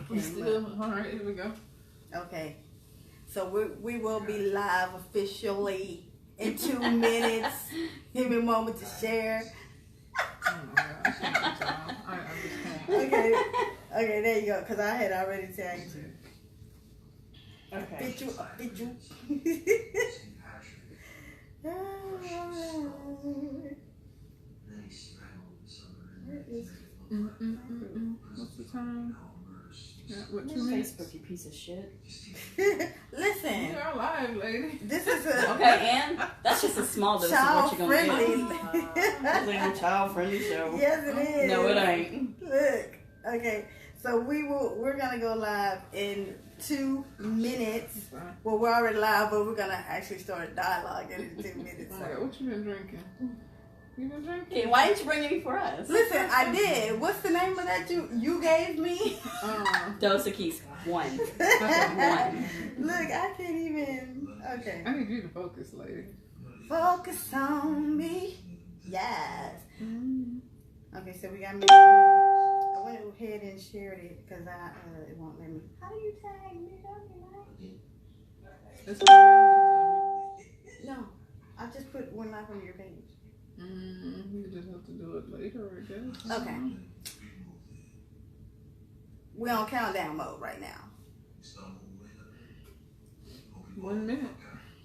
We still, all right, here we go. Okay. So we will be live officially in 2 minutes. Give me a moment to share. Oh my gosh, I just can't. Okay, there you go. Because I had already tagged you. Okay. Did you? What's the time? Yeah, what, 2 minutes? Facebook, you piece of shit. Listen. You're live, lady. This is a Okay, and that's just a small dose of what you're going to get. child-friendly. It's a child-friendly show. Yes, it is. No, it ain't. Look. Okay. So we're gonna go live in 2 minutes. Well, we're already live, but we're gonna actually start a dialogue in 2 minutes. Oh my God, what you been drinking? You been drinking? Okay, why didn't you bring any for us? Listen, I did. What's the name of that you gave me? Dose of keys. 1. 1. Look, I can't even. Okay. I need you to focus, lady. Focus on me. Yes. Okay, so we got me. I went ahead and shared it because it won't let me. How do you tag me? That's what No, I just put one live on your page. you just have to do it later, I guess. Okay. We're on countdown mode right now. 1 minute.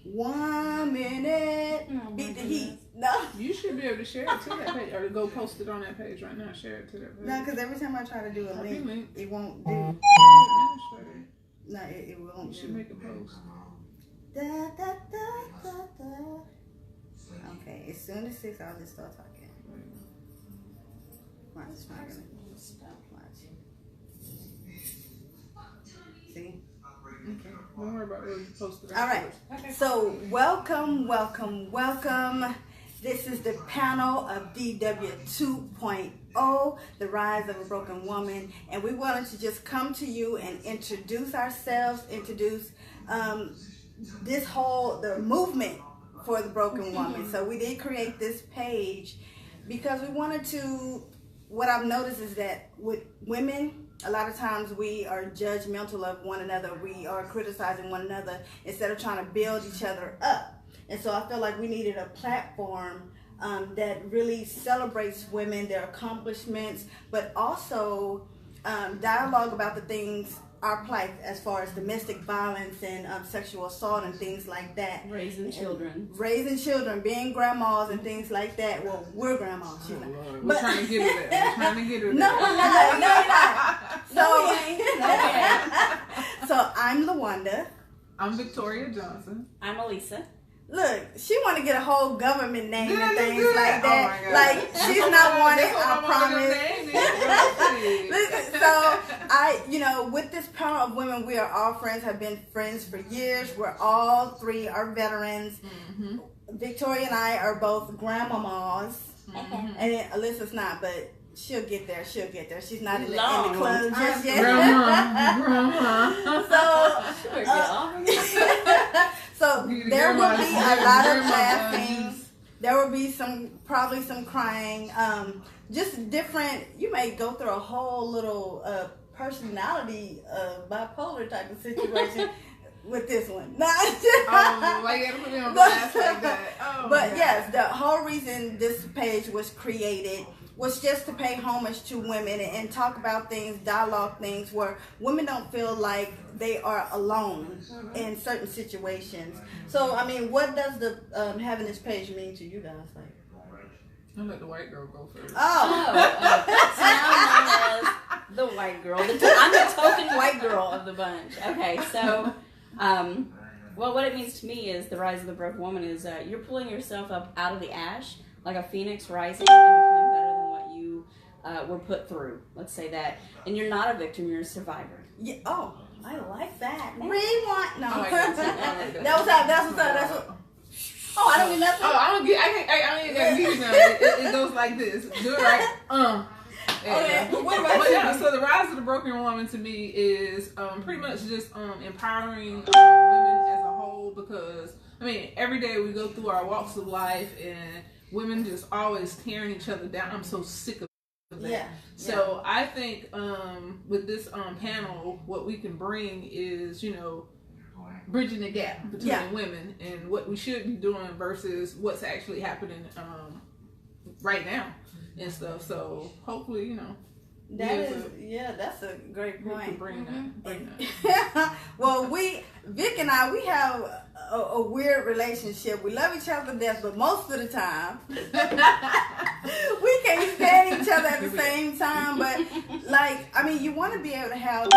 1 minute. Oh, Beat the my heat. No. You should be able to share it to that page, or go post it on that page right now. Share it to that page. No, because every time I try to do a Copy link, it won't do. Administrator. No, it won't You should do. make a post. Da, da, da, da, da. Okay, as soon as 6, I'll just start talking. Watch, it's not gonna watch. See? Okay. Don't worry about what you posted. All right. So welcome. This is the panel of DW 2.0, the rise of a broken woman, and we wanted to just come to you and introduce ourselves, introduce the movement for the broken woman. So we did create this page because we wanted to. What I've noticed is that with women, a lot of times we are judgmental of one another. We are criticizing one another instead of trying to build each other up. And so I feel like we needed a platform that really celebrates women, their accomplishments, but also dialogue about the things, our plight as far as domestic violence and sexual assault and things like that. Raising children, being grandmas and things like that. Well, we're grandmas, you know. Lord, we're trying to get her there. We're trying to get her there. No, we're not. So I'm LaWanda. I'm Victoria Johnson. I'm Elisa. Look, she want to get a whole government name and things like Oh that. my God. Like she's not wanted. That's what I promise. Listen, promise. so with this power of women, we are all friends. Have been friends for years. We're all 3 are veterans. Mm-hmm. Victoria and I are both grandmamas, Mm-hmm. and then Alyssa's not, but she'll get there. She's not in the Long club just yet. Grandma. So there will be a lot of laughing. There will be probably some crying. Just different. You may go through a whole little personality bipolar type of situation with this one. Why you gotta put me on blast like that? But yes, the whole reason this page was created was just to pay homage to women and talk about things, dialogue things where women don't feel like they are alone in certain situations. So, I mean, what does the having this page mean to you guys? Like, I'll let the white girl go first. So I'm known as the white girl. I'm the token white girl of the bunch. Okay, so, well, what it means to me is the rise of the broken woman is you're pulling yourself up out of the ash like a phoenix rising and becoming better than what you were put through. Let's say that. And you're not a victim, you're a survivor. yeah, oh, I like that. Rewind. No. That's what's up. Oh, I don't get nothing. Oh, I don't get these now. It goes like this. Do it right. Okay. What about you? So the rise of the broken woman to me is pretty much just empowering women as a whole, because I mean every day we go through our walks of life and women just always tearing each other down. I'm so sick of that. Yeah. So I think with this panel, what we can bring is, bridging the gap between women and what we should be doing versus what's actually happening right now and stuff. So hopefully, that's a great point. Bring that. Well, Vic and I, we have a weird relationship. We love each other to death, but most of the time, we can't stand each other at the same time. But you want to be able to have.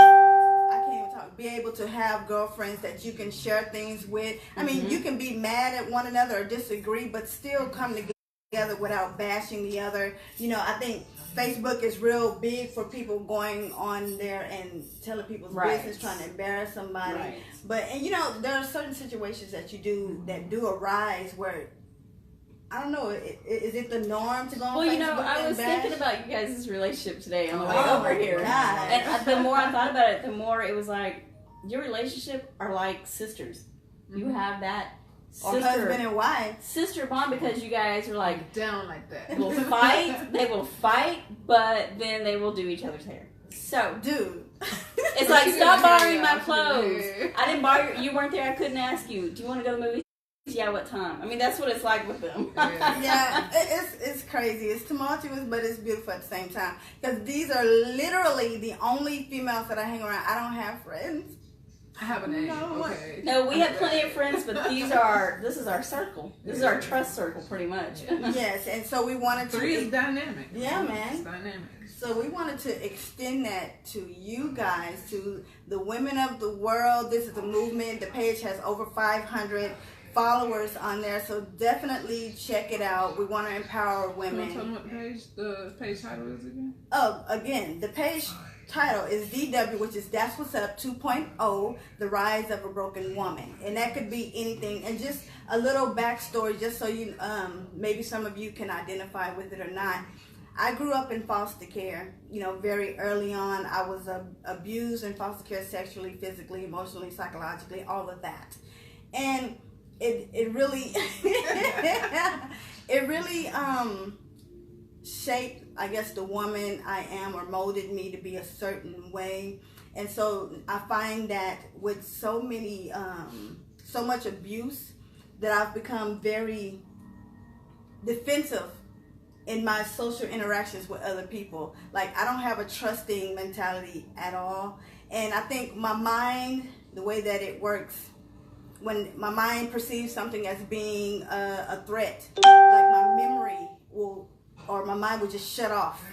Be able to have girlfriends that you can share things with. I mean, you can be mad at one another or disagree, but still come together without bashing the other. I think Facebook is real big for people going on there and telling people's business, trying to embarrass somebody. Right. But there are certain situations that that do arise where, I don't know, is it the norm to go on Facebook I was bash? thinking about you guys' relationship today on the way over here. God. And the more I thought about it, the more it was like, your relationship are like sisters. You have that or husband and wife sister bond because you guys are like down like that. Will fight. They will fight, but then they will do each other's hair. So, dude, it's like, stop borrowing my clothes. I didn't borrow. You weren't there. I couldn't ask you. Do you want to go to the movies? Yeah, what time? I mean, that's what it's like with them. Yeah, it's crazy. It's tumultuous, but it's beautiful at the same time. Because these are literally the only females that I hang around. I don't have friends. I have a name. Okay. No, we have plenty of friends, but this is our circle. This is our trust circle, pretty much. Yes, and so we wanted to. 3 is dynamic. Yeah, man. It's dynamic. So we wanted to extend that to you guys, to the women of the world. This is a movement. The page has over 500 followers on there, so definitely check it out. We want to empower women. Tell them what the page title is again? Oh, again, the page title is DW, which is That's What's Up 2.0, The Rise of a Broken Woman. And that could be anything. And just a little backstory, just so you, maybe some of you can identify with it or not. I grew up in foster care, very early on. I was abused in foster care sexually, physically, emotionally, psychologically, all of that. And it really, shaped, I guess, the woman I am, or molded me to be a certain way. And so I find that with so much abuse, that I've become very defensive in my social interactions with other people. Like, I don't have a trusting mentality at all. And I think my mind, the way that it works, when my mind perceives something as being a threat, like my memory or my mind will just shut off.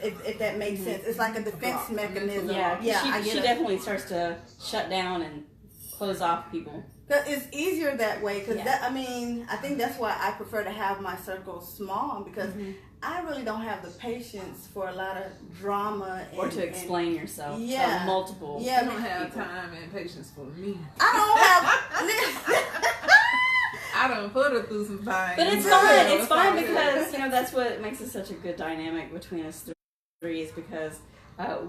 If that makes sense. It's like a defense mechanism. Yeah, she definitely starts to shut down and close off people. It's easier that way, because I think that's why I prefer to have my circle small, because I really don't have the patience for a lot of drama or to explain yourself. Multiple. Yeah, you don't have time and patience for me. I don't have. I done put her through some things. But it's fine. It's fine because that's what makes it such a good dynamic between us three, is because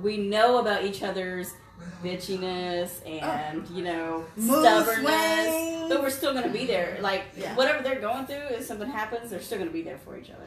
we know about each other's bitchiness and stubbornness, but we're still going to be there. Like, whatever they're going through, if something happens, they're still going to be there for each other.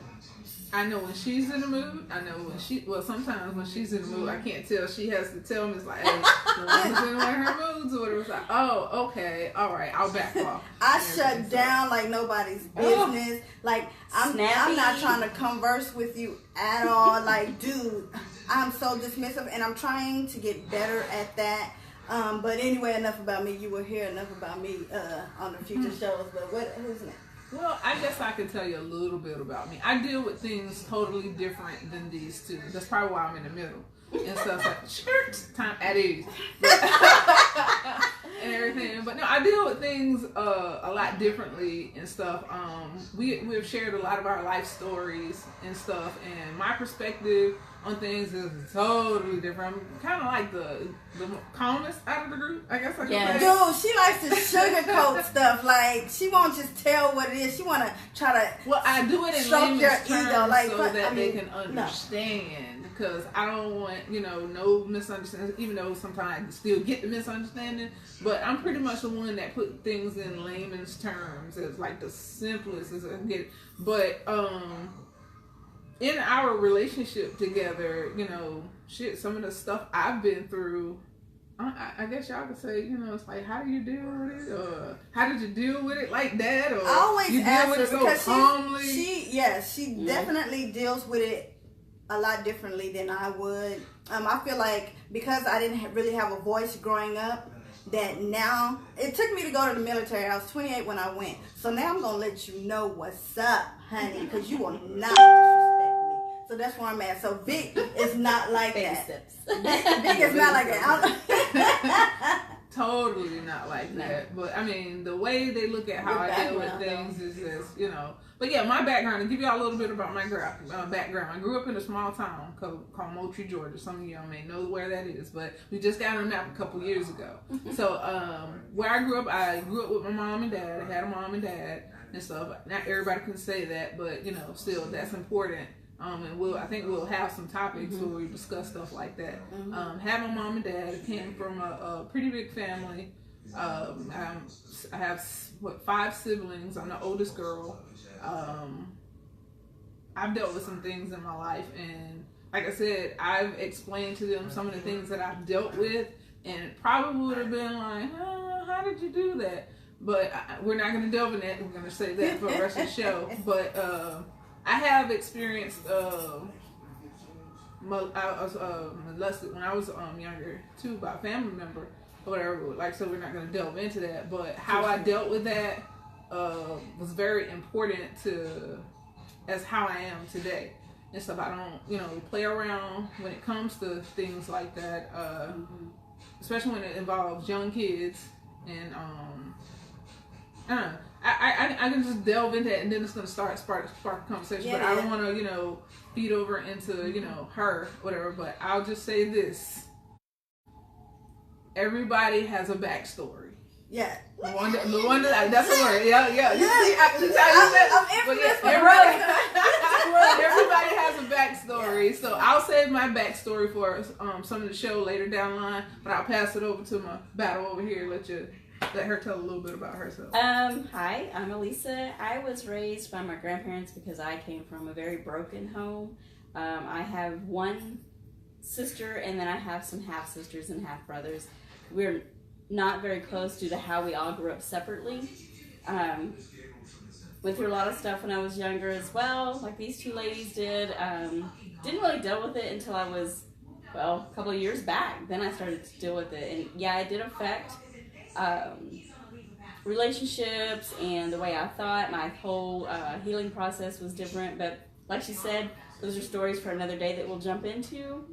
I know when she's in the mood. I know when sometimes when she's in the mood, I can't tell. She has to tell me, it's like, hey, the woman's in one of her moods or whatever. It's like, oh, okay, all right, I'll back off. I shut down like nobody's business. Like, I'm not trying to converse with you at all. Like, dude, I'm so dismissive, and I'm trying to get better at that. But anyway, enough about me. You will hear enough about me on the future shows. But who's next? Well, I guess I could tell you a little bit about me. I deal with things totally different than these two. That's probably why I'm in the middle. And stuff like, church time at ease. And everything. But no, I deal with things a lot differently and stuff. We've shared a lot of our life stories and stuff. And my perspective on things is totally different. I'm kind of like the calmest out of the group, I guess I can say. Dude, she likes to sugarcoat stuff. Like, she won't just tell what it is. She want to try to I do it in layman's terms so that they can understand. Because I don't want, no misunderstanding, even though sometimes I still get the misunderstanding. But I'm pretty much the one that put things in layman's terms as like the simplest as I can get. But in our relationship together, you know, shit, some of the stuff I've been through, I guess y'all could say, you know, it's like, how do you deal with it? Or how did you deal with it like that? Or I always you ask deal with her it so because calmly? she definitely deals with it a lot differently than I would. I feel like because I didn't really have a voice growing up, that now, it took me to go to the military. I was 28 when I went. So now I'm going to let you know what's up, honey, because you will not disrespect me. So that's where I'm at. So Vic is not like that. Vic is not like that. Totally not like that. But I mean, the way they look at how I deal with things is just, you know. But yeah, my background, to give y'all a little bit about my background. I grew up in a small town called Moultrie, Georgia. Some of y'all may know where that is, but we just got on the map a couple years ago. So where I grew up with my mom and dad. I had a mom and dad and stuff. Not everybody can say that, but you know, still that's important. And I think we'll have some topics where we discuss stuff like that. Had my mom and dad. Came from a pretty big family. I have 5 siblings. I'm the oldest girl. I've dealt with some things in my life, and like I said, I've explained to them some of the things that I've dealt with, and it probably would have been like, how did you do that? But we're not going to delve in that. We're going to say that for the rest of the show. But I have experienced I was molested when I was younger too by a family member or whatever. Like, so we're not going to delve into that. But how I dealt with that was very important as how I am today and stuff. I don't, you know, play around when it comes to things like that, especially when it involves young kids. And I can just delve into it, and then it's going to spark a conversation. But I don't want to, you know, feed over into, you know, her, whatever. But I'll just say this: everybody has a backstory. Yeah. The one that, that's the word. Yeah. You see, everybody has a backstory. So I'll save my backstory for some of the show later down the line. But I'll pass it over to my battle over here. Let her tell a little bit about herself. Hi, I'm Elisa. I was raised by my grandparents because I came from a very broken home. I have one sister, and then I have some half sisters and half brothers. We're not very close due to how we all grew up separately. Went through a lot of stuff when I was younger as well, like these two ladies did. Didn't really deal with it until I was, a couple of years back. Then I started to deal with it, and yeah, it did affect relationships and the way I thought. My whole healing process was different, but like she said, those are stories for another day that we'll jump into.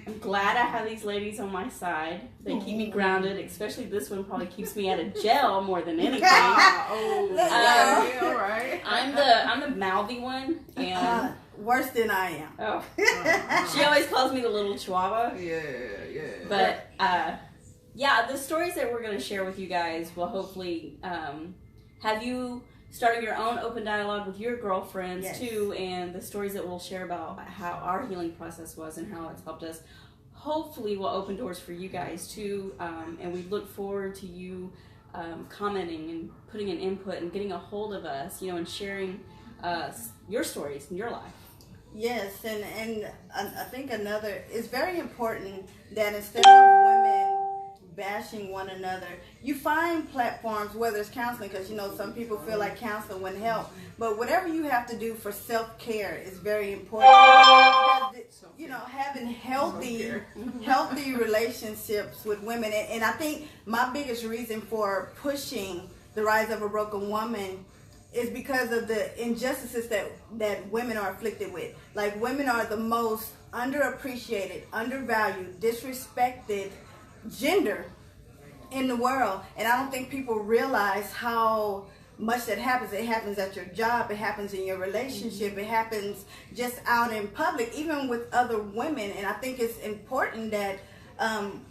I'm glad I have these ladies on my side. They keep me grounded, especially this one probably keeps me out of jail more than anything. Yeah, right. I'm the mouthy one, and worse than I am. Oh, she always calls me the little chihuahua. Yeah. But yeah, the stories that we're going to share with you guys will hopefully have you starting your own open dialogue with your girlfriends too, and the stories that we'll share about how our healing process was and how it's helped us hopefully will open doors for you guys too, and we look forward to you commenting and putting an input and getting a hold of us, you know, and sharing your stories in your life. Yes, and I think it's very important that instead of women bashing one another, you find platforms, whether it's counseling, because you know some people feel like counseling wouldn't help, but whatever you have to do for self-care is very important. You know, having healthy relationships with women, and I think my biggest reason for pushing the rise of a broken woman is because of the injustices that women are afflicted with. Like, women are the most underappreciated, undervalued, disrespected gender in the world, and I don't think people realize how much that happens. It happens at your job, it happens in your relationship, it happens just out in public, even with other women. And I think it's important that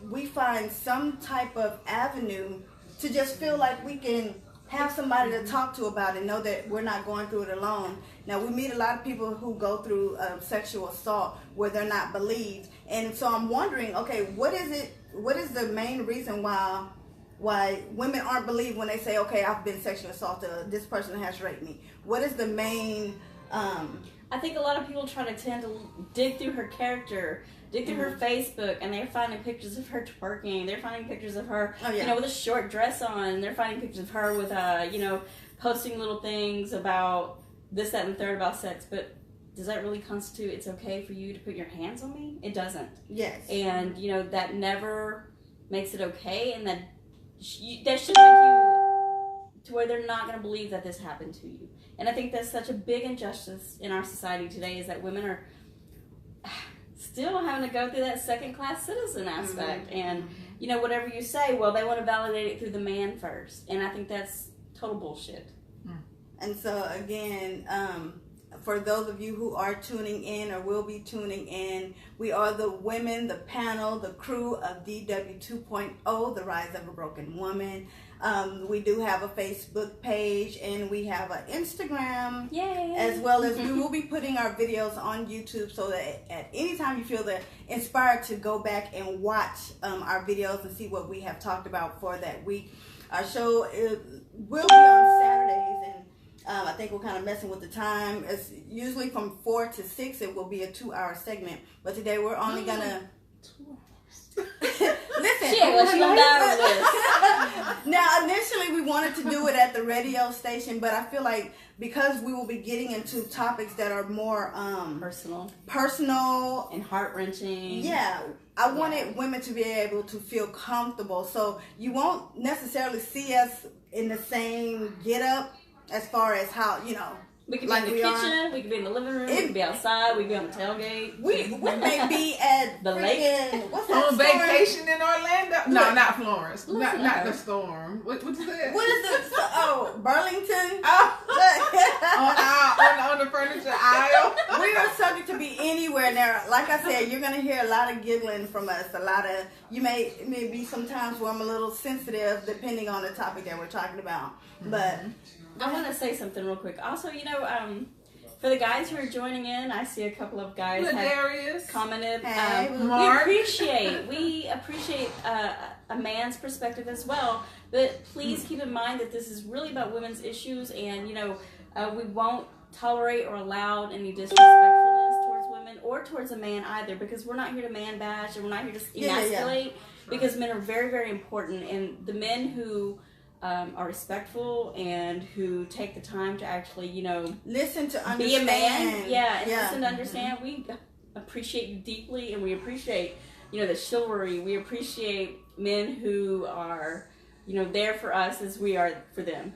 we find some type of avenue to just feel like we can have somebody to talk to about it, know that we're not going through it alone. Now, we meet a lot of people who go through sexual assault where they're not believed, and so I'm wondering, okay, what is the main reason why women aren't believed when they say, okay, I've been sexually assaulted, this person has raped me? What is the main I think a lot of people tend to dig through her character, dig through her Facebook, and they're finding pictures of her twerking. They're finding pictures of her, with a short dress on. They're finding pictures of her with, posting little things about this, that, and the third about sex. But does that really constitute it's okay for you to put your hands on me? It doesn't. Yes. And, that never makes it okay, and that should make you to where they're not going to believe that this happened to you. And I think that's such a big injustice in our society today, is that women are still having to go through that second-class citizen aspect. And, whatever you say, well, they want to validate it through the man first. And I think that's total bullshit. And so, again, for those of you who are tuning in or will be tuning in, we are the women, the panel, the crew of DW 2.0, The Rise of a Broken Woman. We do have a Facebook page, and we have an Instagram. Yay! As well as we will be putting our videos on YouTube, so that at any time you feel that inspired to go back and watch our videos and see what we have talked about for that week. Our show will be on Saturdays, and I think we're kind of messing with the time. It's usually from 4 to 6. It will be a 2-hour segment, but today we're only gonna. 2 hours. Listen. Shit, what you gonna die with? Now, initially we wanted to do it at the radio station, but I feel like because we will be getting into topics that are more personal and heart-wrenching. Yeah, I wanted women to be able to feel comfortable, so you won't necessarily see us in the same get-up as far as how, we could be in the kitchen, we could be in the living room, we could be outside, we could be on the tailgate. We may be at the lake. What's that on vacation in Orlando? No, not Florence. Listen not the storm. What is that? What is it? Burlington? On the furniture aisle. We are subject to be anywhere now. Like I said, you're going to hear a lot of giggling from us. You may be sometimes where I'm a little sensitive depending on the topic that we're talking about. But I want to say something real quick. Also, for the guys who are joining in, I see a couple of guys have commented. Hey, We appreciate a man's perspective as well. But please keep in mind that this is really about women's issues, and we won't tolerate or allow any disrespectfulness towards women or towards a man either, because we're not here to man bash and we're not here to emasculate. Because men are very, very important, and the men who are respectful and who take the time to actually, listen to understand. Be a man, and listen to understand. We appreciate you deeply, and we appreciate, the chivalry. We appreciate men who are, there for us as we are for them.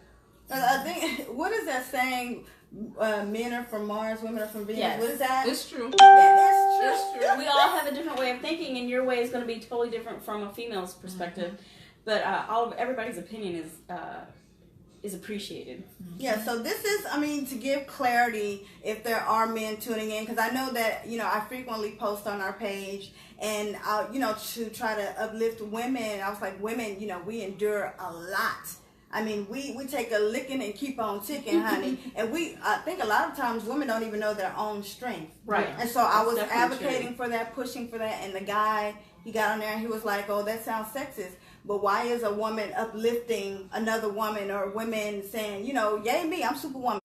I think, what is that saying? Men are from Mars, women are from Venus. Yes. What is that? It's true. It's true. We all have a different way of thinking, and your way is going to be totally different from a female's perspective. But everybody's opinion is appreciated. Yeah, so this is, to give clarity if there are men tuning in, because I know that, I frequently post on our page, and, to try to uplift women. I was like, women, we endure a lot. We take a licking and keep on ticking, honey. And I think a lot of times women don't even know their own strength. Right. And so I was advocating for that, pushing for that, and the guy, he got on there and he was like, oh, that sounds sexist. But why is a woman uplifting another woman, or women saying, yay me, I'm Superwoman?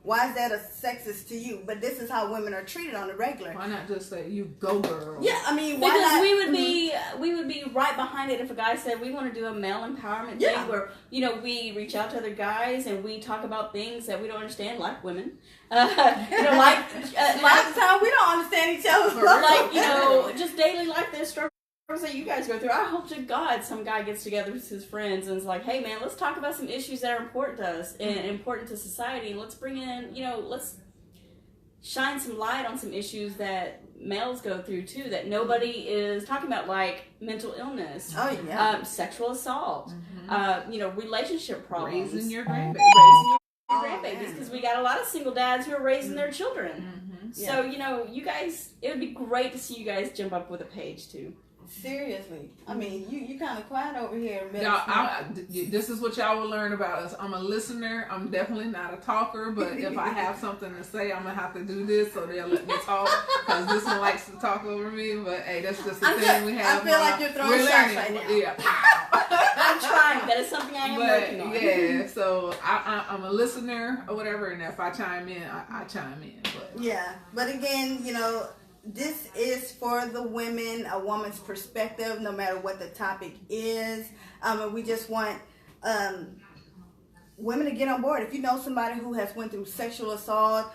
Why is that a sexist to you? But this is how women are treated on the regular. Why not just say, you go girl? Yeah, why because not? we would be right behind it if a guy said we want to do a male empowerment thing where, we reach out to other guys and we talk about things that we don't understand, like women. Half the time we don't understand each other. Just daily life, there's struggles that you guys go through. I hope to God some guy gets together with his friends and is like, hey man, let's talk about some issues that are important to us and important to society. Let's bring in, let's shine some light on some issues that males go through too, that nobody is talking about, like mental illness, sexual assault, relationship problems, raising your grandbabies. Because we got a lot of single dads who are raising their children. So, you guys, it would be great to see you guys jump up with a page too. Seriously. You kind of quiet over here. This is what y'all will learn about us. I'm a listener. I'm definitely not a talker, but if I have something to say, I'm going to have to do this so they'll let me talk, because this one likes to talk over me. But hey, that's just the thing we have. I feel like you're throwing shots right now. Yeah. I'm trying. That is something I am working on. Yeah, so I'm a listener or whatever, and if I chime in, I chime in. But. Yeah, but again, this is for the women, a woman's perspective, no matter what the topic is. And we just want women to get on board. If you know somebody who has went through sexual assault,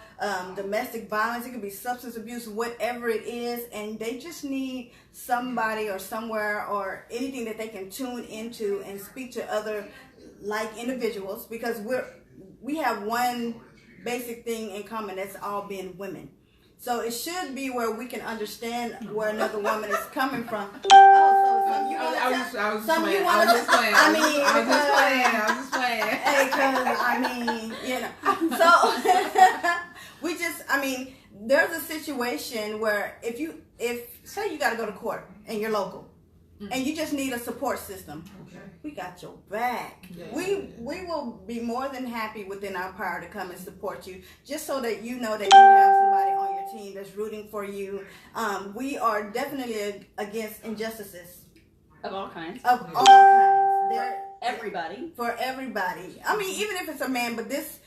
domestic violence, it could be substance abuse, whatever it is, and they just need somebody or somewhere or anything that they can tune into and speak to other like individuals, because we have one basic thing in common, that's all being women. So it should be where we can understand where another woman is coming from. Oh, so some you want to I was just playing. I was just playing. Hey, because so we just, there's a situation where if say you got to go to court and you're local, and you just need a support system, we got your back. Yeah. We will be more than happy within our power to come and support you, just so that you know that you have somebody on your team that's rooting for you. We are definitely against injustices of all kinds. Of all kinds. Everybody. For everybody. Even if it's a man, but this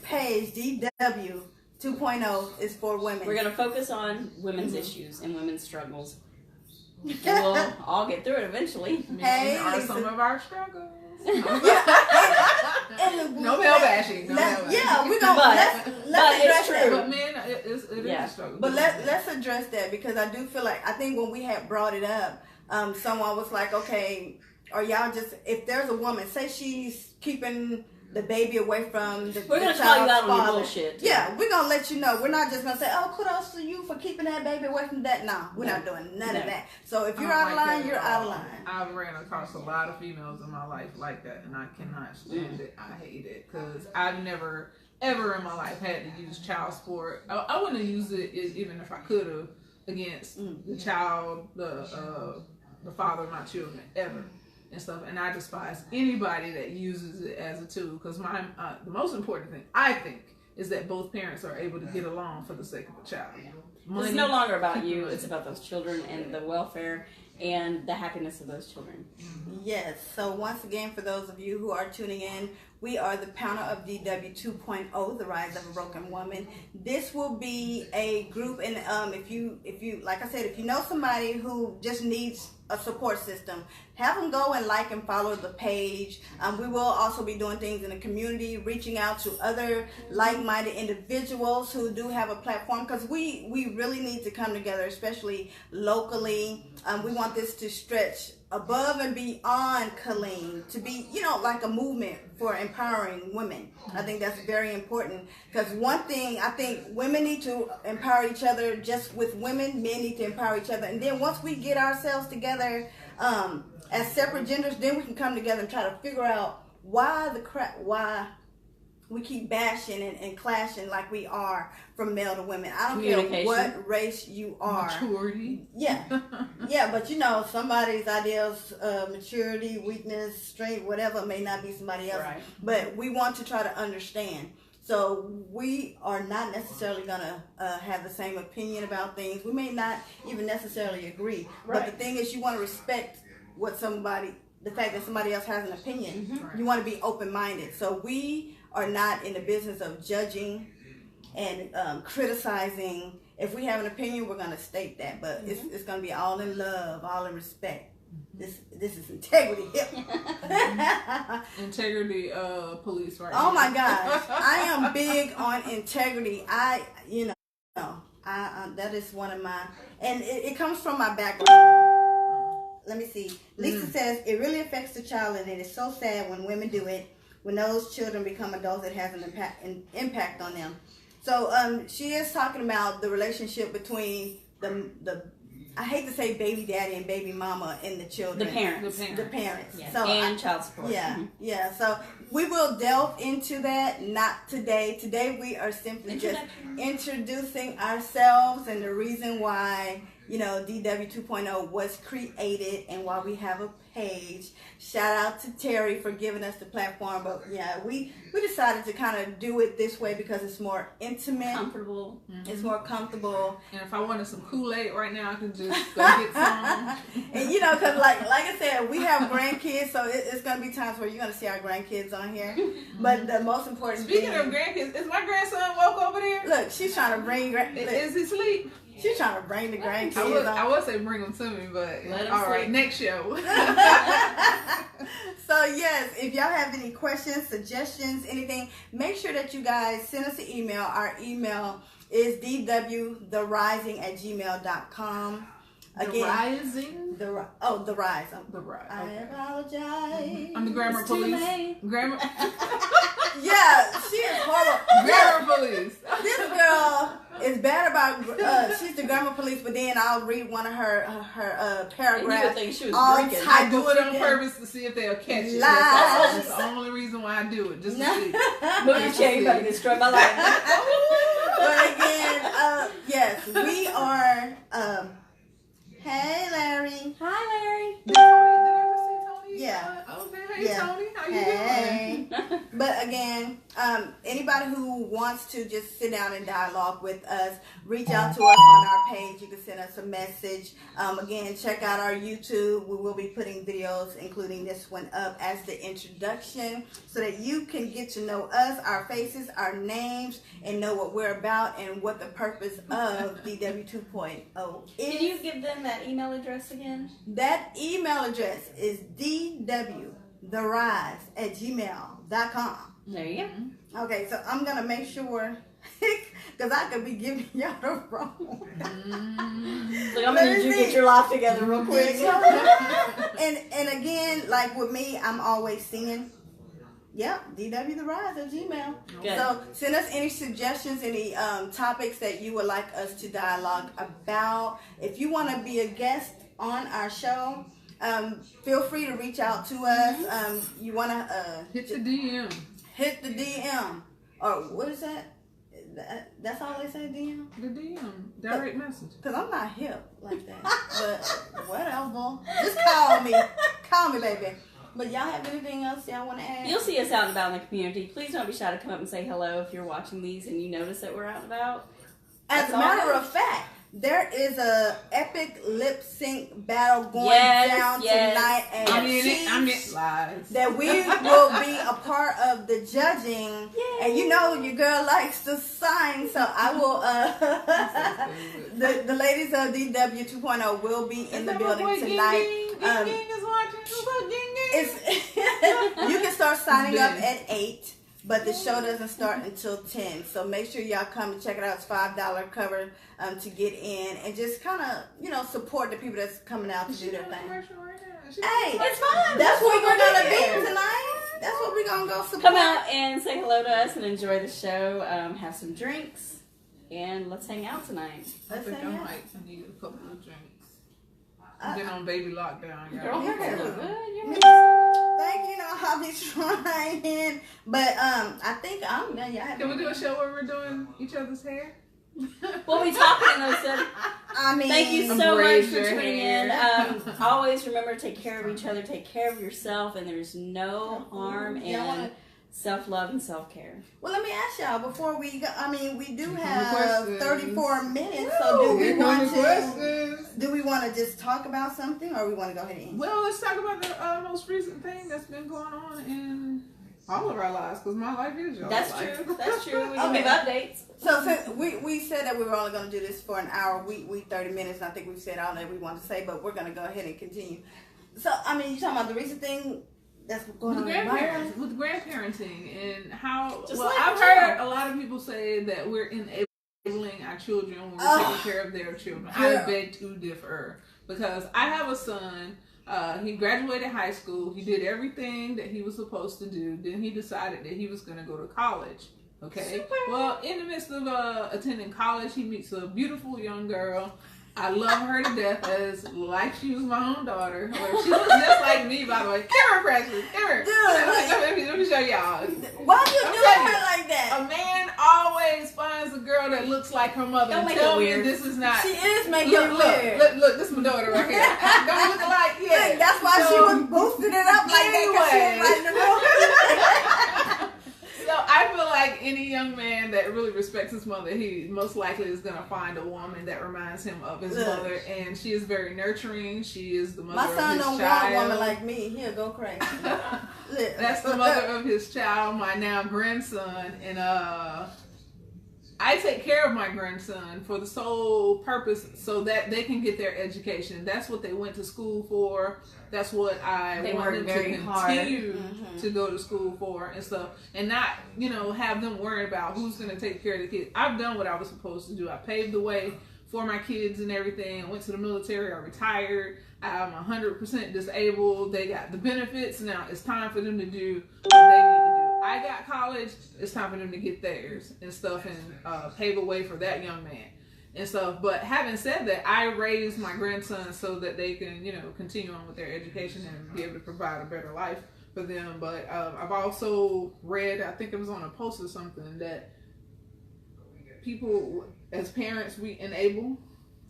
page, DW 2.0, is for women. We're going to focus on women's issues and women's struggles. And we'll all get through it eventually. Hey, are some of our struggles. No male bashing. Yeah, we're going to let's address that. But men, it is a struggle. But let's address that, because I do feel like, I think when we had brought it up, someone was like, okay, or y'all just, if there's a woman, say she's keeping the baby away from the we're going to call you out on your bullshit. Yeah, we're going to let you know. We're not just going to say, oh, kudos to you for keeping that baby away from that. No, we're not doing none of that. So if you're out of line, you're out of line. I've ran across a lot of females in my life like that, and I cannot stand it. I hate it, because I've never, ever in my life had to use child support. I wouldn't have used it even if I could have against the child, the father of my children, ever. And stuff, and I despise anybody that uses it as a tool, because the most important thing, I think, is that both parents are able to get along for the sake of a child. It's no longer about you, it's about those children and the welfare and the happiness of those children. Yes, so once again, for those of you who are tuning in, we are the panel of DW 2.0, the Rise of a Broken Woman. This will be a group, and if you, like I said, if you know somebody who just needs a support system, have them go and like and follow the page. We will also be doing things in the community, reaching out to other like-minded individuals who do have a platform, because we really need to come together, especially locally. We want this to stretch above and beyond Colleen, to be, like a movement for empowering women. I think that's very important, because one thing, I think women need to empower each other just with women, men need to empower each other, and then once we get ourselves together as separate genders, then we can come together and try to figure out why we keep bashing and clashing like we are from male to women. I don't care what race you are. Maturity. Yeah. Yeah, but somebody's ideas of maturity, weakness, strength, whatever may not be somebody else. Right. But we want to try to understand. So we are not necessarily going to have the same opinion about things. We may not even necessarily agree. Right. But the thing is, you want to respect the fact that somebody else has an opinion. Mm-hmm. You want to be open-minded. So we are not in the business of judging and criticizing. If we have an opinion, we're going to state that, but it's going to be all in love, all in respect. This is integrity. Integrity police right now. Oh my gosh, I am big on integrity. That is one of my, and it comes from my background. Let me see. Lisa says it really affects the child, and it is so sad when women do it. When those children become adults, it has an impact on them. So she is talking about the relationship between the I hate to say baby daddy and baby mama and the children. The parents. Yeah. So and child support. Yeah, yeah. So we will delve into that, not today. Today we are simply just introducing ourselves and the reason why, DW 2.0 was created and why we have a page. Shout out to Terry for giving us the platform. But yeah, we decided to kind of do it this way because it's more intimate. Comfortable. Mm-hmm. It's more comfortable. And if I wanted some Kool-Aid right now, I can just go get some. And because like I said, Yeah, we have grandkids, so it's going to be times where you're going to see our grandkids on here. But the most important Speaking of grandkids, is my grandson woke over there? Look, she's trying to bring... Is he asleep? She's trying to bring the grandkids I would say bring them to me, but all right, next show. So yes, if y'all have any questions, suggestions, anything, make sure that you guys send us an email. Our email is dwtherising@gmail.com. Again, The Rising? The Rise. The Rise. I Okay. apologize. I'm the grammar It's too police. late. Grammar. Yeah, she is horrible. Grammar police. This girl is bad about. She's the grammar police, but then I'll read one of her And you would paragraphs. think she was all drinking. type I do of it on freaking purpose to see if they'll catch it. lies. That's the only reason why I do it, just to see. Move your chair, you better destroy my life. But again, yes, we are. Hey, Larry. Hi, Larry. Did I just see Tony? Yeah. Okay. Hey, Yeah. Tony. How you Hey. But again, anybody who wants to just sit down and dialogue with us, reach out to us on our page. You can send us a message. Again, check out our YouTube. We will be putting videos, including this one, up as the introduction so that you can get to know us, our faces, our names, and know what we're about and what the purpose of DW 2.0 is. Can you give them that email address again? That email address is dwtherise@gmail.com. There you go. Okay, so I'm gonna make sure because I could be giving y'all the wrong. Look, I'm gonna need you to get your life together real quick. and again, like with me, I'm always singing. Yep, dwtherise@gmail. Good. So send us any suggestions, any topics that you would like us to dialogue about. If you want to be a guest on our show, feel free to reach out to us. You want to Hit the DM. hit the DM, or what is that? That's all they say, DM? The DM. Direct message. Because I'm not hip like that. But whatever. Just call me. Call me, baby. But y'all have anything else y'all want to add? You'll see us out and about in the community. Please don't be shy to come up and say hello if you're watching these and you notice that we're out and about. As a That's matter all. of fact, there is a epic lip sync battle going down Yes. tonight at I mean, Chiefs lies. that we will be a part of the judging. Yay. And you know your girl likes to sing, so I will the ladies of DW 2.0 will be in the building tonight. Ging is watching. What's up, Ging? It's you can start signing up at 8, but the show doesn't start until 10. So make sure y'all come and check it out. It's $5 cover to get in and just kind of support the people that's coming out to do their thing. Hey, It's fun. that's what we're gonna do be tonight. That's what we're gonna go support. Come out and say hello to us and enjoy the show. Have some drinks and let's hang out tonight. I Let's think I hang out. might need a couple of drinks. I've been on baby lockdown, Girl, y'all. your hair look good. Your hair- Thank you. I'll be trying, but I think I'm done. Y'all have Can we do a show where we're doing each other's hair? We'll be talking in those. I mean, Thank you so much Braid for your tuning in. hair. Always remember to take care of each other, take care of yourself, and there's no harm in self-love and self-care. Well, let me ask y'all before we go. I mean, we do Here come the have questions. 34 minutes, so do we Here want come the to? questions. Do we want to just talk about something, or we want to go ahead and end? Well, let's talk about the most recent thing that's been going on in all of our lives, because my life is your That's life. true. That's true. We can Okay. give updates. So since we said that we were only going to do this for an hour, we 30 minutes, and I think we've said all that we want to say, but we're going to go ahead and continue. So, I mean, you're talking about the recent thing that's going With on in my life? grandparenting and how Just well like I've your heard child. a lot of people say that we're enabling our children when we're Oh. taking care of their children. I Girl. beg to differ, because I have a son. He graduated high school. He did everything that he was supposed to do. Then he decided that he was going to go to college. Okay. Super. Well, in the midst of attending college, he meets a beautiful young girl. I love her to death, as like she was my own daughter. Or she looks just like me, by the way. Come here, Precious. Come here. Let me show y'all. Why you I'm doing telling her you, like that? A man always finds a girl that looks like her mother. Don't and make tell it me weird. this is not. She is making Look, it look, weird. look, this is my daughter right here. Don't look alike, yeah. Look, that's why she was boosting it up like that, because she was right in the room. So I I feel like any young man that really respects his mother, he most likely is going to find a woman that reminds him of his mother, and she is very nurturing. She is the mother of his child. My son don't want a woman like me. He'll go crazy. That's the mother of his child, my now grandson, and I take care of my grandson for the sole purpose so that they can get their education. That's what they went to school for. That's what I want them to continue to go to school for and stuff. And not, have them worried about who's going to take care of the kids. I've done what I was supposed to do. I paved the way for my kids and everything. I went to the military. I retired. I'm 100% disabled. They got the benefits. Now it's time for them to do what they need to do. I got college. It's time for them to get theirs and stuff and pave a way for that young man and stuff. But having said that, I raised my grandson so that they can, continue on with their education and be able to provide a better life for them. But I've also read, I think it was on a post or something, that people, as parents, we enable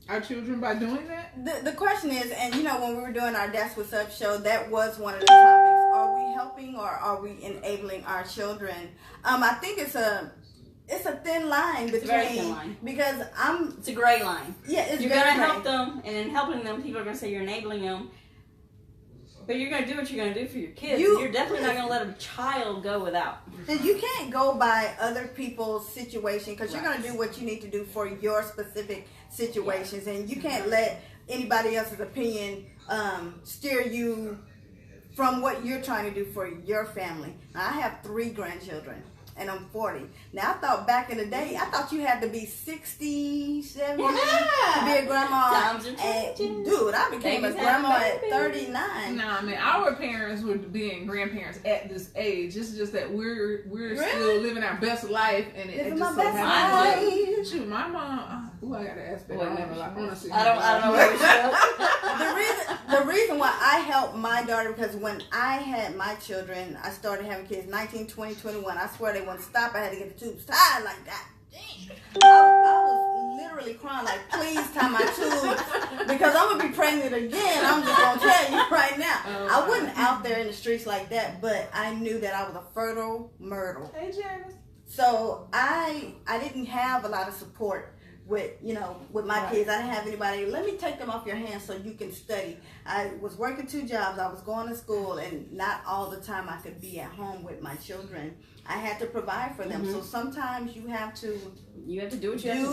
our children by doing that. The question is, and when we were doing our Wess'up show, that was one of the topics. Are we helping or are we enabling our children? I think it's a thin line between. It's a very thin line. Because it's a gray line. Yeah, you're gonna help them, and in helping them, people are gonna say you're enabling them. But you're gonna do what you're gonna do for your kids. You're definitely not gonna let a child go without. You can't go by other people's situation because you're gonna do what you need to do for your specific situations, and you can't let anybody else's opinion steer you from what you're trying to do for your family. Now, I have 3 grandchildren. And I'm 40. Now, I thought back in the day, I thought you had to be 60, 70 to be a grandma. Times are changing. Dude, I became a grandma at 39. Nah, man, our parents were being grandparents at this age. It's just that we're still living our best life, and it just so happens. Shoot, my mom. I gotta ask that. I don't know where we should. The reason why I helped my daughter, because when I had my children, I started having kids 19, 20, 21. I swear they wouldn't stop. I had to get the tubes tied like that. I was literally crying like, please tie my tubes because I'm going to be pregnant again. I'm just going to tell you right now. I wasn't out there in the streets like that, but I knew that I was a fertile myrtle. Hey, Janice. So I didn't have a lot of support with my kids. I didn't have anybody, let me take them off your hands so you can study. I was working 2 jobs. I was going to school, and not all the time I could be at home with my children. I had to provide for them. So sometimes you have to do what you have to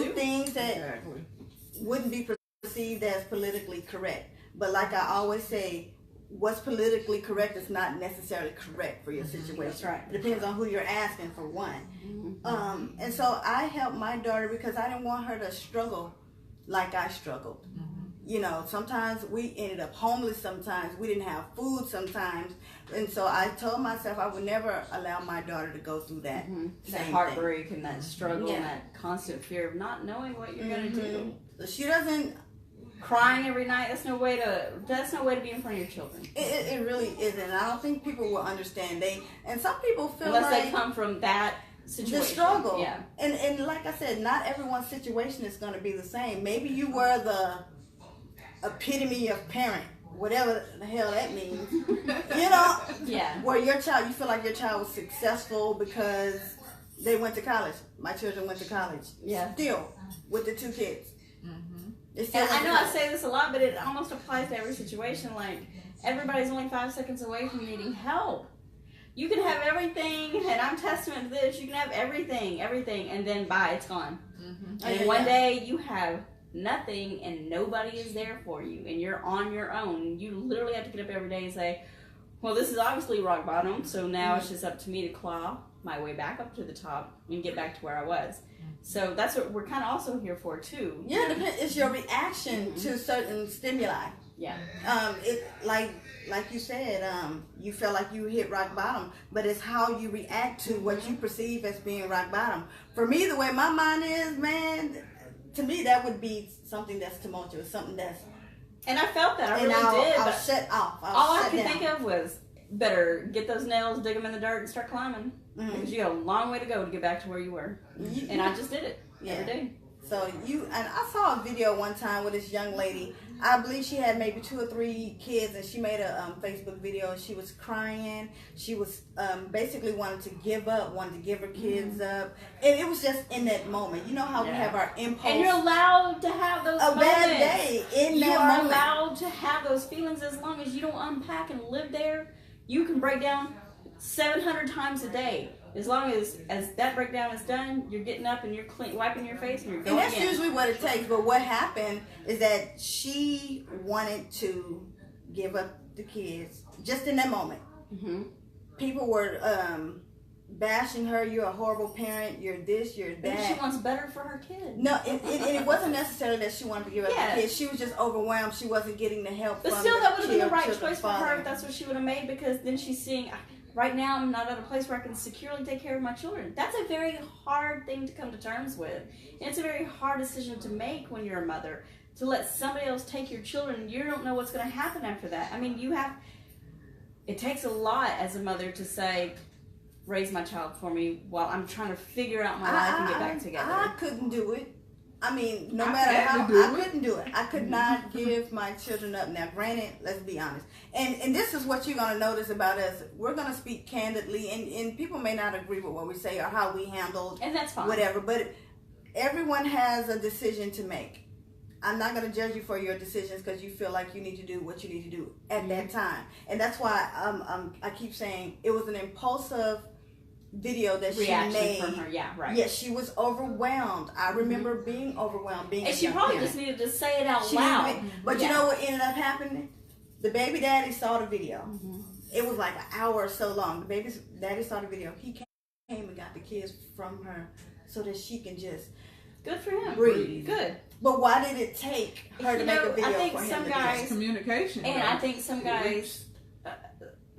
do. Things that wouldn't be perceived as politically correct. But like I always say, what's politically correct is not necessarily correct for your situation. That's right. It depends on who you're asking, for one. And so I helped my daughter because I didn't want her to struggle like I struggled. Sometimes we ended up homeless, sometimes we didn't have food sometimes. And so I told myself I would never allow my daughter to go through that. That heartbreak and that struggle and that constant fear of not knowing what you're going to do. So she doesn't. Crying every night, that's no way to be in front of your children. It really isn't. I don't think people will understand. And some people feel unless they come from that situation. The struggle. Yeah. And like I said, not everyone's situation is going to be the same. Maybe you were the epitome of parent, whatever the hell that means. Yeah. Where your child, you feel like your child was successful because they went to college. My children went to college. Yeah. Still, with the 2 kids. And I know I say this a lot, but it almost applies to every situation. Like, everybody's only 5 seconds away from needing help. You can have everything, and I'm testament to this. You can have everything, and then bye, it's gone. And one day you have nothing, and nobody is there for you, and you're on your own. You literally have to get up every day and say, well, this is obviously rock bottom, so now it's just up to me to claw my way back up to the top and get back to where I was. So that's what we're kind of also here for too. Yeah, it's your reaction to certain stimuli. Yeah. It like you said, you felt like you hit rock bottom, but it's how you react to what you perceive as being rock bottom. For me, the way my mind is, man, to me that would be something that's tumultuous, something that's. And I felt that I really did. I'll shut off. All I could think of was better get those nails, dig them in the dirt, and start climbing. Because you got a long way to go to get back to where you were. And I just did it every day. So and I saw a video one time with this young lady. I believe she had maybe 2 or 3 kids, and she made a Facebook video. She was crying. She was basically wanted to give up, wanted to give her kids up, and it was just in that moment. You know how we have our impulse. And you're allowed to have those moments. Bad day in you that are moment. allowed to have those feelings as long as you don't unpack and live there. You can break down 700 times a day. As long as that breakdown is done, you're getting up and you're wiping your face and you're going. And that's usually what it takes. But what happened is that she wanted to give up the kids just in that moment. Mm-hmm. People were bashing her. You're a horrible parent. You're this. You're that. And she wants better for her kids. No, it wasn't necessarily that she wanted to give up the kids. She was just overwhelmed. She wasn't getting the help. But still, that would have been the right choice for her if that's what she would have made. Because then she's seeing. Right now, I'm not at a place where I can securely take care of my children. That's a very hard thing to come to terms with. And it's a very hard decision to make when you're a mother. To let somebody else take your children, you don't know what's going to happen after that. I mean, it takes a lot as a mother to say, raise my child for me while I'm trying to figure out my life and get back together. I couldn't do it. I mean, no matter how, I couldn't do it. I could not give my children up. Now, granted, let's be honest. And this is what you're going to notice about us. We're going to speak candidly, and people may not agree with what we say or how we handled and that's fine. Whatever. But everyone has a decision to make. I'm not going to judge you for your decisions because you feel like you need to do what you need to do at that time. And that's why I keep saying it was an impulsive video that reaction she made from her. Yeah, right. Yes, she was overwhelmed. I remember being overwhelmed. And she probably just needed to say it out loud. But you know what ended up happening? The baby daddy saw the video. Mm-hmm. It was like an hour or so long. The baby daddy saw the video. He came and got the kids from her so that she can just good for him. Breathe. Good. But why did it take her to make a video I think for him? Some guys communication. And I think some guys.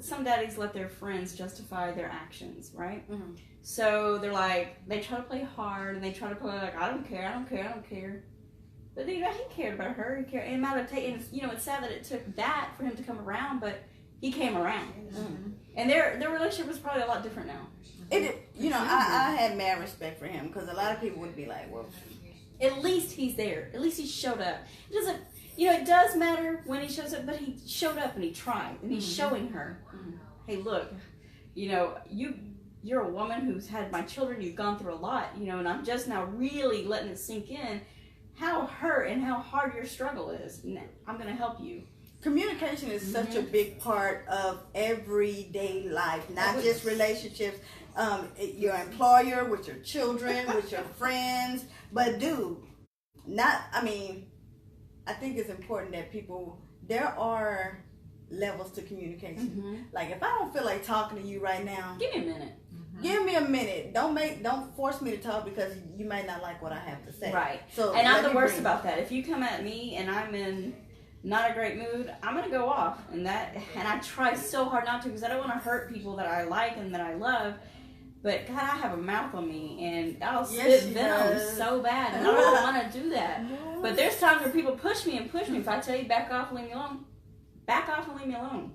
Some daddies let their friends justify their actions, right? Mm-hmm. So they're like, they try to play hard and they try to play like, I don't care. But he cared about her. He cared. And it might have taken, it's sad that it took that for him to come around, but he came around. Mm-hmm. And their relationship was probably a lot different now. I had mad respect for him because a lot of people would be like, well, at least he's there. At least he showed up. It doesn't. It does matter when he shows up, but he showed up and he tried, and he's showing her, hey, look, you're a woman who's had my children, you've gone through a lot, and I'm just now really letting it sink in how hurt and how hard your struggle is, and I'm going to help you. Communication is such a big part of everyday life, not just relationships, your employer, with your children, with your friends, but I think it's important that there are levels to communication. Mm-hmm. Like if I don't feel like talking to you right now, give me a minute. Mm-hmm. Give me a minute. Don't force me to talk because you might not like what I have to say. Right. So and I'm the worst about that. If you come at me and I'm in not a great mood, I'm gonna go off, and I try so hard not to because I don't want to hurt people that I like and that I love. But God, I have a mouth on me, and I'll spit venom so bad, and I don't want to do that. But there's times where people push me. If I tell you back off and leave me alone, back off and leave me alone.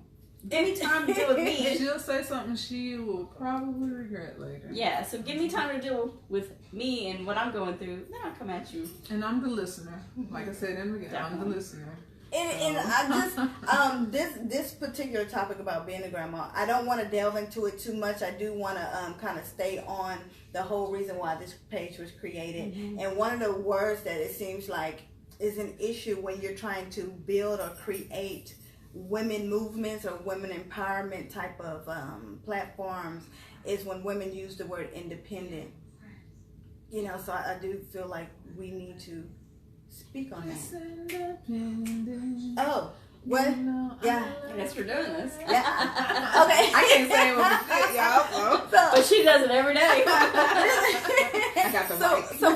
Give me time to deal with me. She'll say something she will probably regret later. Yeah, so give me time to deal with me and what I'm going through. Then I'll come at you. And I'm the listener. Like I said in the beginning, I'm the listener. And I just this particular topic about being a grandma, I don't want to delve into it too much. I do want to kind of stay on the whole reason why this page was created. Mm-hmm. And one of the words that it seems like is an issue when you're trying to build or create women movements or women empowerment type of platforms is when women use the word independent. So I do feel like we need to speak on that. Oh, what? Yeah. I guess we're doing this. Yeah. Okay. I can't say what we did, y'all. But she does it every day. I got the so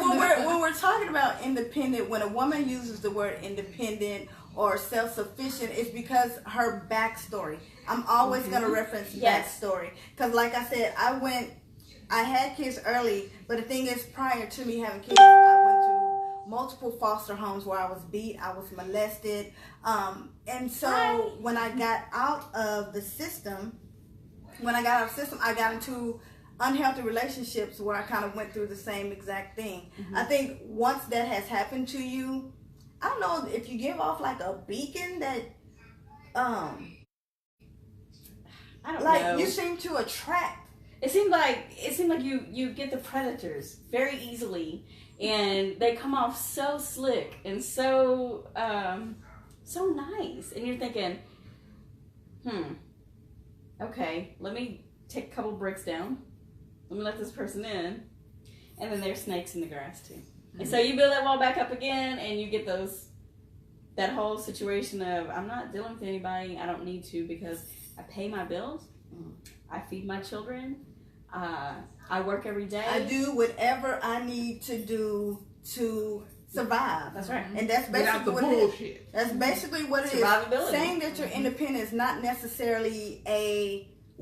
when we're talking about independent, when a woman uses the word independent or self-sufficient, it's because her backstory. I'm always going to reference backstory. Because like I said, I had kids early, but the thing is, prior to me having kids, I went to multiple foster homes where I was beat, I was molested, and so when I got out of the system, I got into unhealthy relationships where I kind of went through the same exact thing. Mm-hmm. I think once that has happened to you, I don't know if you give off like a beacon that, I don't like know. you seem to attract. It seemed like you get the predators very easily, and they come off so slick and so so nice, and you're thinking, okay, let me take a couple bricks down, let me let this person in, and then there's snakes in the grass too. And so you build that wall back up again, and you get that whole situation of, I'm not dealing with anybody, I don't need to, because I pay my bills, I feed my children, I work every day. I do whatever I need to do to survive. That's right. And that's basically what bullshit. it is. That's basically what it is. Survivability. Saying that you're independent is not necessarily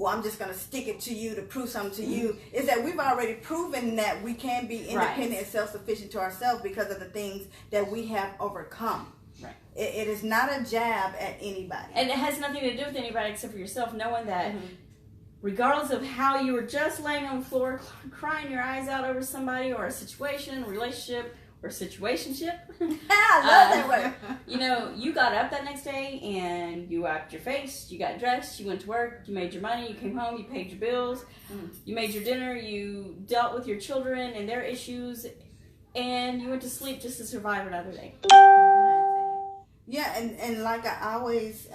I'm just going to stick it to you to prove something to you. Is that we've already proven that we can be independent and self-sufficient to ourselves because of the things that we have overcome. Right. It is not a jab at anybody. And it has nothing to do with anybody except for yourself, knowing that regardless of how you were just laying on the floor crying your eyes out over somebody or a situation, relationship, or situationship. I love that word. You know, you got up that next day and you wiped your face, you got dressed, you went to work, you made your money, you came home, you paid your bills, you made your dinner, you dealt with your children and their issues, and you went to sleep just to survive another day. Yeah, and like I always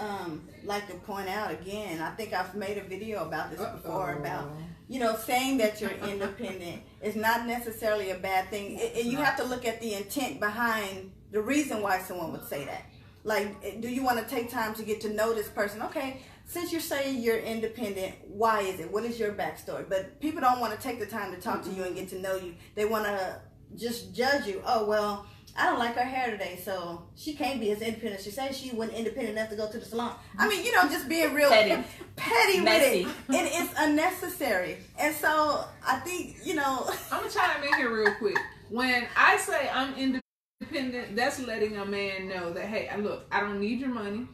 like to point out again, I think I've made a video about this before, about, you know, saying that you're independent is not necessarily a bad thing. You have to look at the intent behind the reason why someone would say that. Like, do you want to take time to get to know this person? Okay, since you're saying you're independent, why is it? What is your backstory? But people don't want to take the time to talk to you and get to know you. They want to just judge you. Oh, well, I don't like her hair today, so she can't be as independent. She says she wasn't independent enough to go to the salon. I mean, you know, just being real petty with it. And it's unnecessary. And so I think, you know. I'm going to chime in here real quick. When I say I'm independent, that's letting a man know that, hey, look, I don't need your money.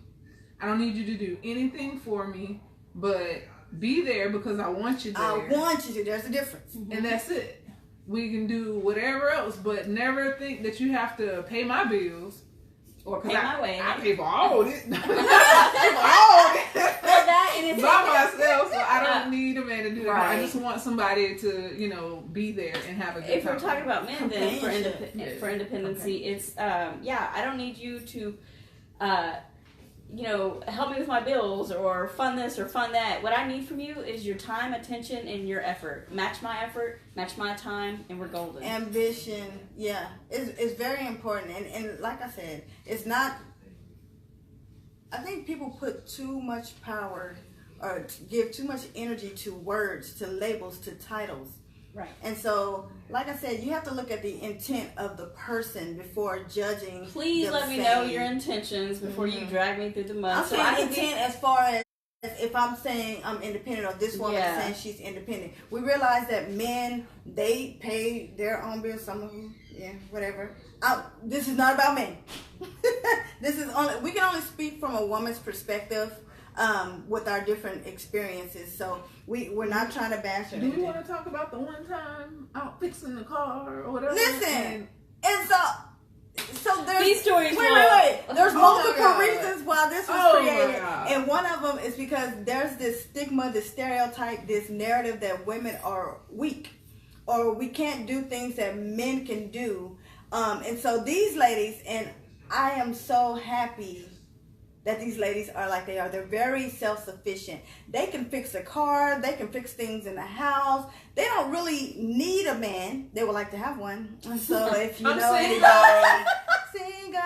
I don't need you to do anything for me, but be there because I want you there. I want you to. There's a difference. And that's it. We can do whatever else, but never think that you have to pay my bills or pay my way. I pay for all this. I pay for all this. Well, that and it's by myself, so I don't need a man to do that. Right. I just want somebody to, you know, be there and have a good time. If we're talking about men, then for independency, it's I don't need you to you know, help me with my bills or fund this or fund that. What I need from you is your time, attention, and your effort. Match my time, and we're golden. Ambition, yeah, it's very important. And like I said, it's not, I think people put too much power or give too much energy to words, to labels, to titles. Right. And so, like I said, you have to look at the intent of the person before judging. Please let me know your intentions before you drag me through the mud. I'm saying intent as far as if I'm saying I'm independent or this woman is saying she's independent. We realize that men, they pay their own bills. Some of them, whatever. This is not about men. This is only, we can only speak from a woman's perspective. With our different experiences, so we're not trying to bash her. Do we want to talk about the one time out fixing the car or whatever? Listen, and so there's these stories. Wait. There's multiple reasons why this was created, and one of them is because there's this stigma, this stereotype, this narrative that women are weak, or we can't do things that men can do, and so these ladies, and I am so happy that these ladies are like they are. They're very self-sufficient. They can fix a car. They can fix things in the house. They don't really need a man. They would like to have one. And so if you know anybody, single.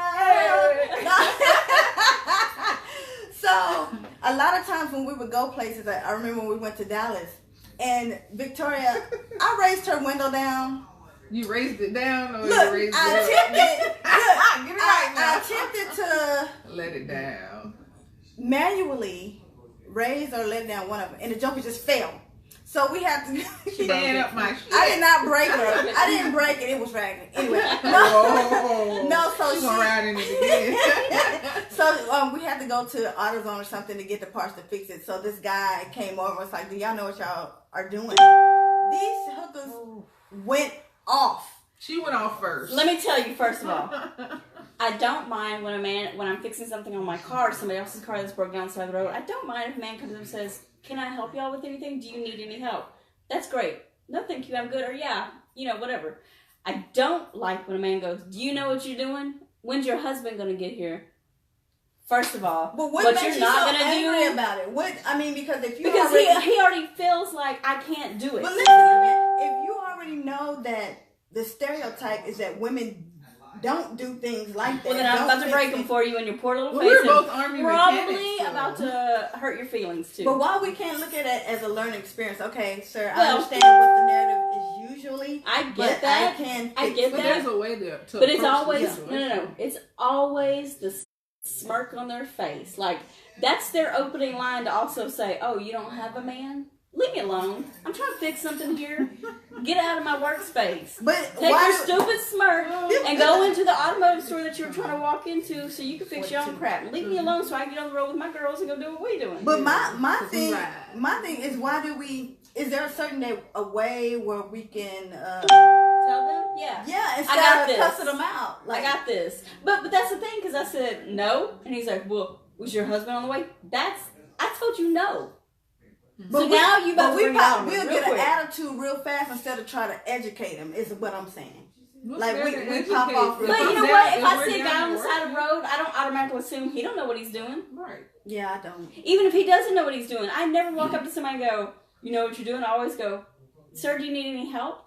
So a lot of times when we would go places, I remember when we went to Dallas, and Victoria, I raised her window down. You raised it down, or look, you raised it up? I attempted to let it down. Manually raise or let down one of them, and the jumper just fell. So we had to. She ran up my shit. I did not break it. I didn't break it. It was ragged. Anyway, no. So she's gonna ride in it again. So we had to go to AutoZone or something to get the parts to fix it. So this guy came over and was like, "Do y'all know what y'all are doing?" These hookers went off. She went off first. Let me tell you, first of all, I don't mind when I'm fixing something on my car, somebody else's car that's broken down on the side of the road. I don't mind if a man comes up and says, "Can I help y'all with anything? Do you need any help?" That's great. No, thank you. I'm good. Or yeah, whatever. I don't like when a man goes, "Do you know what you're doing? When's your husband gonna get here?" First of all, but what you're makes you not so gonna angry do about it? Because if you because already, he already feels like I can't do it. But listen, if you already know that the stereotype is that women don't do things like that. Well, then I'm about to break them for you in your poor little face. We're both army probably mechanics, so. about to hurt your feelings too. But why we can't look at it as a learning experience? Okay, sir, I Well, understand what the narrative is usually. I get that. I get But that. there's a way to but it's approach always the situation. no. It's always the smirk on their face. Like that's their opening line to also say, "Oh, you don't have a man? Leave me alone. I'm trying to fix something here. Get out of my workspace." But take why your stupid smirk and go into the automotive store that you were trying to walk into so you can fix your own crap. Leave me alone so I can get on the road with my girls and go do what we're doing. But my thing is, why do we? Is there a certain way where we can tell them? Yeah. Yeah, I got instead of this. cussing them out. I got this. But that's the thing, because I said no, and he's like, "Well, was your husband on the way?" I told you no. But so now you about to bring it on we'll real get quick. an attitude real fast instead of trying to educate them. Is what I'm saying. What's Like there we to pop educate? off real But fast. you know If what? If I we're see a guy down on the to side of work, the road, I don't automatically assume he don't know what he's doing. right? Yeah, I don't. Even if he doesn't know what he's doing, I never walk up to somebody and go, "You know what you're doing?" I always go, "Sir, do you need any help?"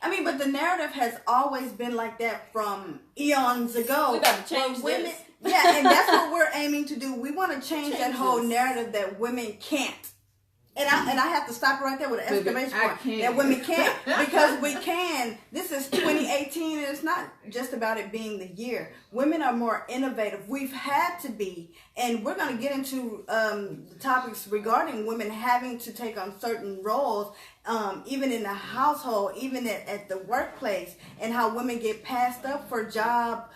But the narrative has always been like that from eons ago. We got to change women, this. Yeah, and that's what we're aiming to do. We want to change that whole this. narrative that women can't. And I have to stop right there with an exclamation point. That women can't, because we can. This is 2018, and it's not just about it being the year. Women are more innovative. We've had to be, and we're going to get into the topics regarding women having to take on certain roles, even in the household, even at the workplace, and how women get passed up for job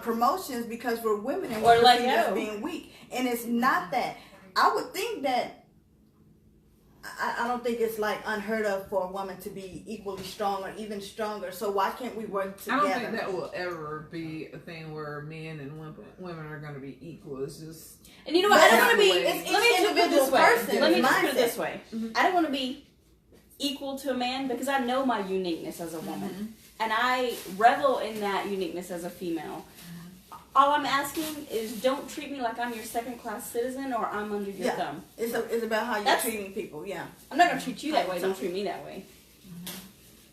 promotions because we're women and we're seen as being weak. And it's not that. I would think that. I don't think it's like unheard of for a woman to be equally strong or even stronger. So why can't we work together? I don't think that will ever be a thing where men and women are going to be equal. It's just, and you know what? I don't want to be. It's Let me just put it this way. Let me just put it mindset. this way. I don't want to be equal to a man because I know my uniqueness as a woman, and I revel in that uniqueness as a female. All I'm asking is don't treat me like I'm your second-class citizen or I'm under your thumb. It's about how you're treating people, yeah. I'm not going to treat you that way. Don't treat me that way.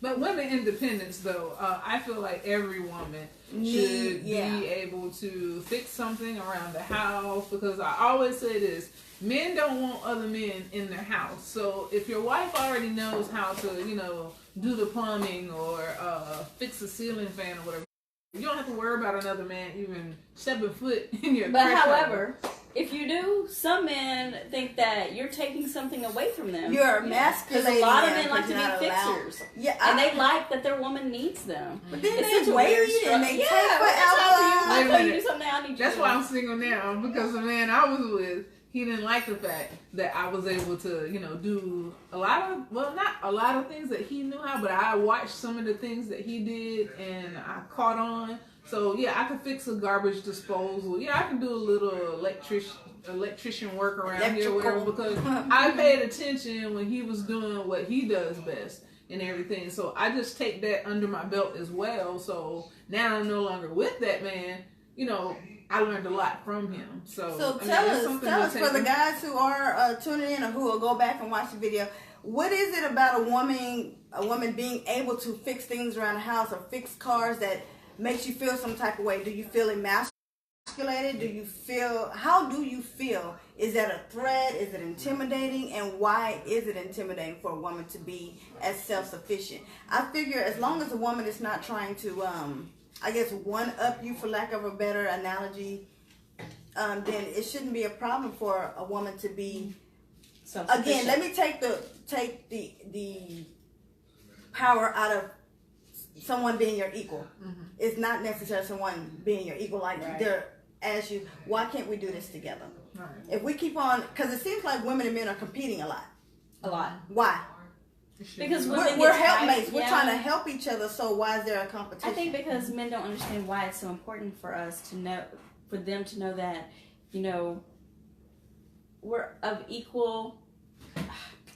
But women independence, though, I feel like every woman should be able to fix something around the house, because I always say this, men don't want other men in their house. So if your wife already knows how to, do the plumbing or fix a ceiling fan or whatever, you don't have to worry about another man even stepping foot in your But threshold. however, if you do, some men think that you're taking something away from them. You're emasculating. Because a lot of men like to you're not be allowed. fixers. Yeah, and they like that their woman needs them. But then It's they such a wait weird and they take forever. forever. I told you to do something now, I need you That's to why do I'm single now, because the man I was with, he didn't like the fact that I was able to, do not a lot of things that he knew how, but I watched some of the things that he did and I caught on. So yeah, I can fix a garbage disposal. Yeah, I can do a little electrician work around here, whatever, because I paid attention when he was doing what he does best and everything. So I just take that under my belt as well. So now I'm no longer with that man. I learned a lot from him. So tell us for the guys who are tuning in or who will go back and watch the video, what is it about a woman being able to fix things around the house or fix cars that makes you feel some type of way? Do you feel emasculated? How do you feel? Is that a threat? Is it intimidating? And why is it intimidating for a woman to be as self-sufficient? I figure as long as a woman is not trying to, one up you, for lack of a better analogy, then it shouldn't be a problem for a woman to be. Again, let me take the power out of someone being your equal. It's not necessarily someone being your equal. They're ask you, why can't we do this together? If we keep on, because it seems like women and men are competing a lot. A lot. Why? Because we're helpmates. We're trying to help each other. So why is there a competition? I think because men don't understand why it's so important for us to know, for them to know that, we're of equal.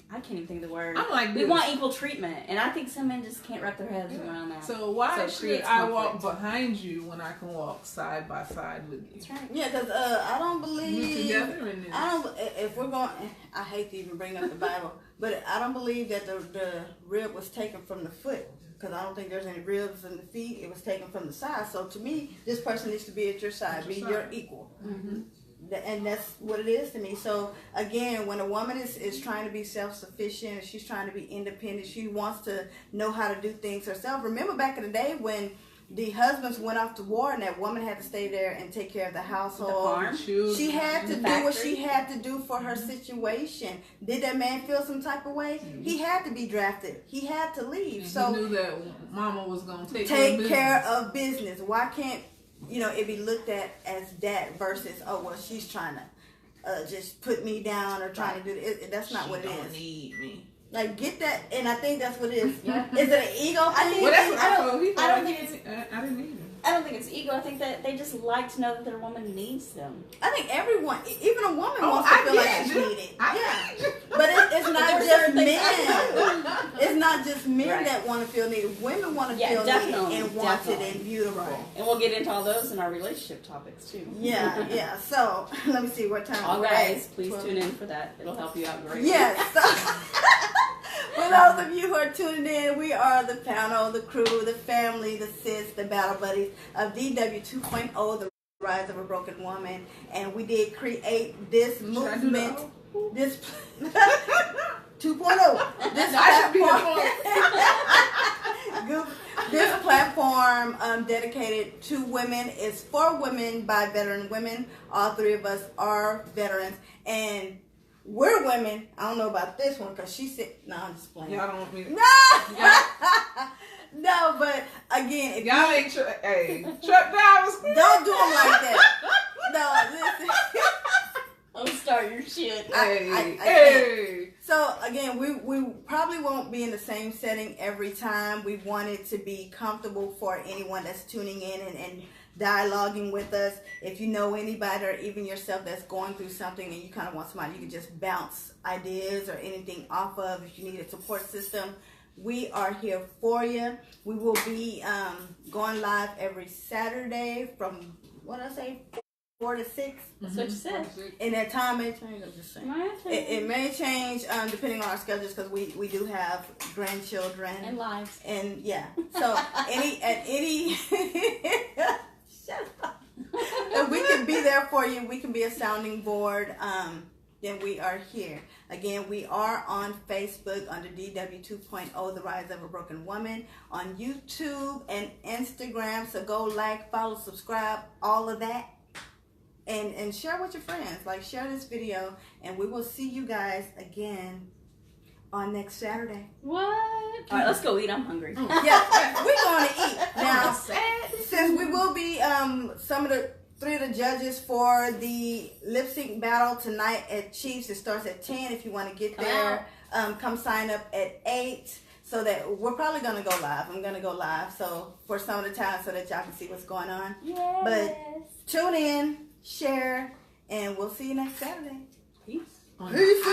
I can't even think of the word. I'm like, we want equal treatment, and I think some men just can't wrap their heads around that. So why should I walk behind you when I can walk side by side with you? That's right. Yeah, because I don't believe. Together in this. I don't. If we're going, I hate to even bring up the Bible, but I don't believe that the rib was taken from the foot. Because I don't think there's any ribs in the feet. It was taken from the side. So to me, this person needs to be at your side, be your equal. Mm-hmm. And that's what it is to me. So again, when a woman is trying to be self-sufficient, she's trying to be independent, she wants to know how to do things herself. Remember back in the day when the husbands went off to war and that woman had to stay there and take care of the household. The farm. She had to do what she had to do for her situation. Did that man feel some type of way? Mm-hmm. He had to be drafted. He had to leave. And so he knew that mama was going to take care of business. Why can't it be looked at as that versus, oh, well, she's trying to just put me down or trying to do it. That's not what it is. She don't need me. Like, get that, and I think that's what it is. Yeah. Is it an ego thing? Well, that's what I don't think it's. I didn't either. I don't think it's ego. I think that they just like to know that their woman needs them. I think everyone, even a woman, wants to feel like she's needed. Yeah, but it's not just men. It's not just men that want to feel needed. Women want to feel needed and wanted and beautiful. Right. And we'll get into all those in our relationship topics too. Yeah. So let me see what time. All guys, please tune in for that. It'll help you out greatly. Yes. For those of you who are tuning in, we are the panel, the crew, the family, the sis, the battle buddies of DW 2.0, the rise of a broken woman. And we did create this movement, this 2.0, this platform dedicated to women is for women by veteran women. All three of us are veterans. And we're women. I don't know about this one because she said, no, I'm just playing. Y'all don't want me to. No! No, but again, if y'all ain't truck drivers. Don't do them like that. No, listen. Don't start your shit. Hey. So again, we probably won't be in the same setting every time. We want it to be comfortable for anyone that's tuning in and dialoguing with us. If you know anybody or even yourself that's going through something and you kind of want somebody you can just bounce ideas or anything off of, if you need a support system, we are here for you. We will be going live every Saturday from, 4 to 6. That's what you said. And that time may change, I'm just saying. It may change depending on our schedules because we do have grandchildren. And lives. And yeah. So any shut up. And we can be there for you. We can be a sounding board. Then we are here. Again, we are on Facebook under DW 2.0, The Rise of a Broken Woman, on YouTube and Instagram. So go like, follow, subscribe, all of that. And share with your friends. Like, share this video. And we will see you guys again on next Saturday. What? All right, let's go eat. I'm hungry. Yeah, we're going to eat. Now, since we will be three of the judges for the lip sync battle tonight at Chiefs. It starts at 10. If you want to get there, come sign up at 8. So that we're probably going to go live. I'm going to go live. So for some of the time so that y'all can see what's going on. Yes. But tune in, share, and we'll see you next Saturday. Peace. Peace.